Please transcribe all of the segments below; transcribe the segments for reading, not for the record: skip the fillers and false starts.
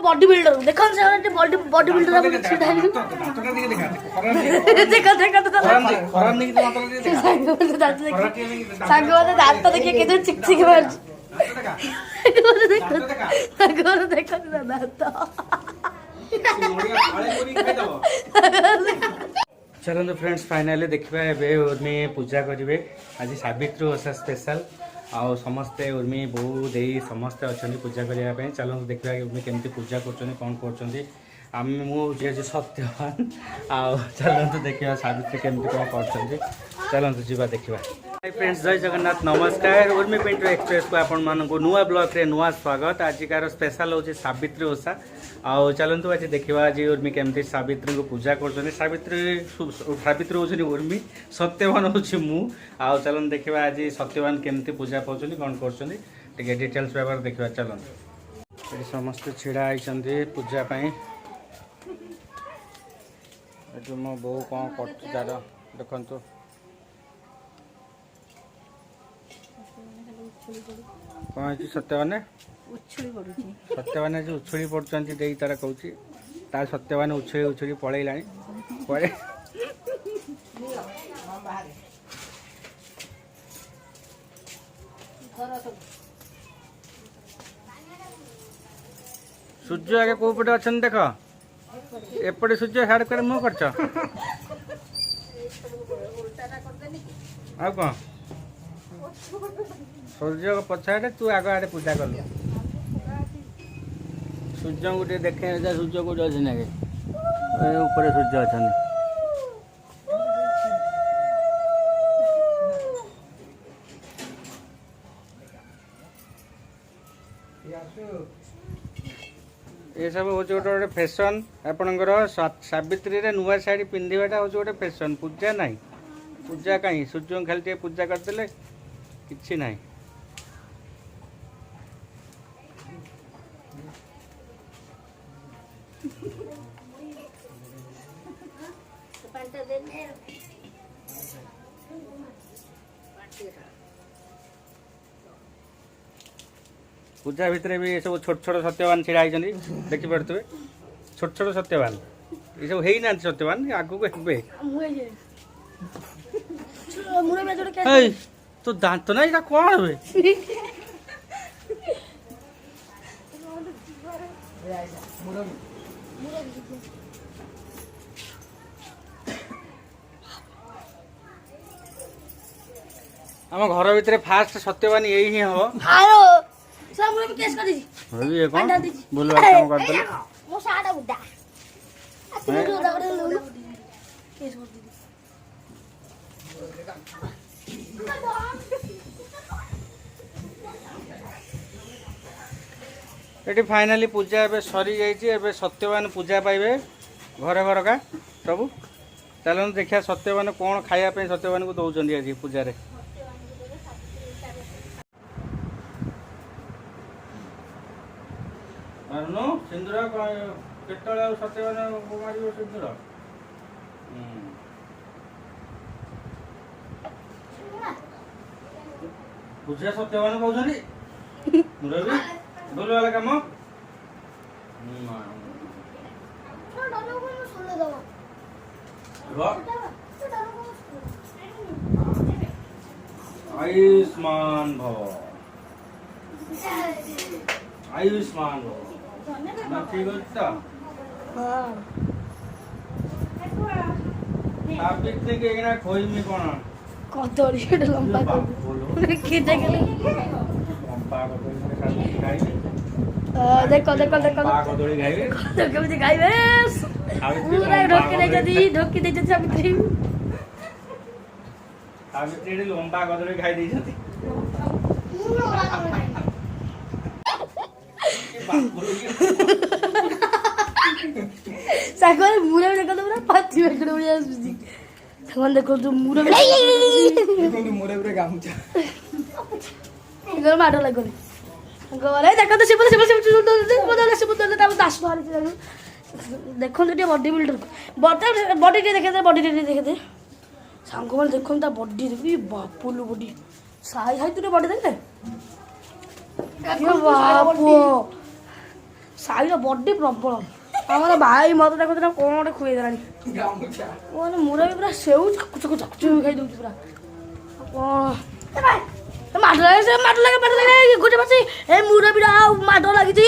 body builder देखो से body body builder हम छिड़ा है देखो देखो तो खराब नहीं तो मतलब नहीं देखा सांग वाले दांत तो देखिए किधर चिक चिक मार देखो देखो दांत चलो फ्रेंड्स फाइनाली देखा ए उर्मी पूजा करेंगे आज सावित्री ओषा स्पेशल आउ समस्ते उर्मी बो दे समस्ते अच्छा पूजा करने चलो देखा उर्मी केमती पूजा कर कौन कर मुझे सत्यवान आउ चलते देखा सावित्री केमती कौन कर चलते जीवा देखा फ्रेंड्स जय जगन्नाथ नमस्कार उर्मी पिंटू एक्सप्रेस को आपण मानक नुआ ब्लॉग रे नुआ स्वागत आजिकार स्पेशल हूँ सावित्री ओषा आउ चलतु आज देखा आज उर्मी केमती सावित्री को पूजा कर सावित्री हूँ उर्मी सत्यवान हूँ मु आउ चलन देखा आज सत्यवान केमती पूजा पाँच कौन कर डिटेल्स व्यवहार देखा चलते ये समस्ते छिड़ा होती पूजापाई मो बो कौन कर देखु कौन है सत्यवान सत्यवान आज उछुड़ी पड़ुंट दे तार कौन तार सत्यवान उछुड़ी उछुड़ी पलैला सूर्य आगे कौ पटे अच्छा देख एपटे सूर्य हाड़ कर मुँह कर कौन सूर्य पछाड़े तू आग आड़े पूजा कलु सूर्य को देखे सूर्य कौट अच्छे ना ऊपर सूर्य अच्छा ये सब हूँ गोटे गोटे फैशन आपणकर सावित्री रे नुआ शाढ़ी पिंधाटा हूँ गोटे फैशन पूजा ना पूजा कहीं सूर्य खाली टे पूजा करदे कि ना पूजा भितर भी ये सब छोट छोट सत्यवान छिड़ा होती देखी पारे छोट छोट सत्यवान ये सब है ना सत्यवान आगू को तो दांत ना ये कौन हुए आम घर भितर फास्ट सत्यवान यही ही हम बोल ये फाइनाली पूजा ए सरी जाइए सत्यवान पूजा पाइबे घर घर का सब चलो देखिए सत्यवान कौन खायापी सत्यवान को दौरान आज पूजा रे सिंदूर केतल सत्यवान मार सिंदूर पूजा सत्यवान कहते मुरबी बोल वाला काम आयुष्मान भव आयुष्मान भव ठीक अच्छा सावित्री के खोईमी कौन कदड़ी लंबा देखो देखो देखो केମିତି गाइबे पूरा ढोकी दे सावित्री सावित्री लंबा कदड़ी खाई देछथि सागर मुरा देखो तो पूरा पाती बेकड़ उड़ी आसुची सामान देखो तो मुरा देखो तो मुरा पूरा गामचा इधर माडो लागोनी गरे देखो तो सिपल ता दास बाहर देखो तो बॉडी बिल्डर बॉडी देखे सांग मैंने देखो ता बॉडी देखी बापुलु बॉडी साई हाई तू बॉडी देखे बापो ସାଇର ବଡି ପ୍ରବଳ ଆମର ଭାଇ ମତେ ଦେଖ କଣ ଗୋଟେ ଖୁଏଇ ଦେଲାଣି ମାନେ ମୁରା ବି ପୁରା ସେଉ ଚକୁ ଖାଇ ଦଉଛି ପୁରା କଣ ମାଡ଼ ଲାଗେ ଗୋଟେ ମାସ ଏ ମୁରା ବି ଆଉ ମାଡ଼ ଲାଗିଛି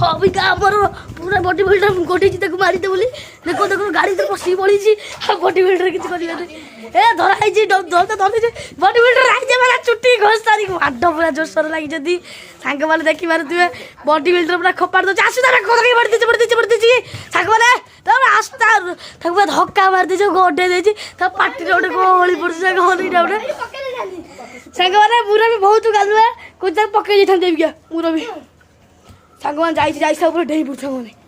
ଅବିକା ଆମର ପୁରା ବଡି ବିଲ୍ଡର ଗୋଟେଇଛି ତାକୁ ମାରିଦେ ବୋଲି ଦେଖ ଗାଡି ତ ପଶିକି ପଳେଇଛି ଆଉ ବଡି ବିଲ୍ଡର କିଛି କରିବାନି ଏ ଧରା ହେଇଛି ଧରିଛି ବଡି ବିଲ୍ଡର ରାଇଜେ ମାନେ ଚୁଟି ଘୋଷ ତାରିଖ ମାଡ଼ ପୁରା ଜୋରସୋର ଲାଗିଛନ୍ତି ସାଙ୍ଗମାନେ ଦେଖି ପାରୁଥିବେ ବଡି ବିଲ୍ଡର ପୁରା ଖୋପାଡ଼ି ଦଉଛି ଆସୁ ତାର ମାରିଦେଇଛି ସାଙ୍ଗମାନେ ତାପରେ ଆସୁ ତାକୁ ପୁରା ଧକ୍କା ମାରିଦେଇଛି ଗୋଡେଇ ଦେଇଛି ତା ପାଟିରେ ଗୋଟେ ଗଳି ପଡୁଛି ହଲିଟା ଗୋଟେ ସାଙ୍ଗମାନେ ମୁରା ବି ବହୁତ ଗାଲୁଆ କୋଉ ପକେଇ ଦେଇଥାନ୍ତେ ଏବିକା ମୁରା ବି ସାଙ୍ଗମାନେ ଯାଇ ଉପରେ ଡେଇଁ ପଡୁଛି ସାଙ୍ଗମାନେ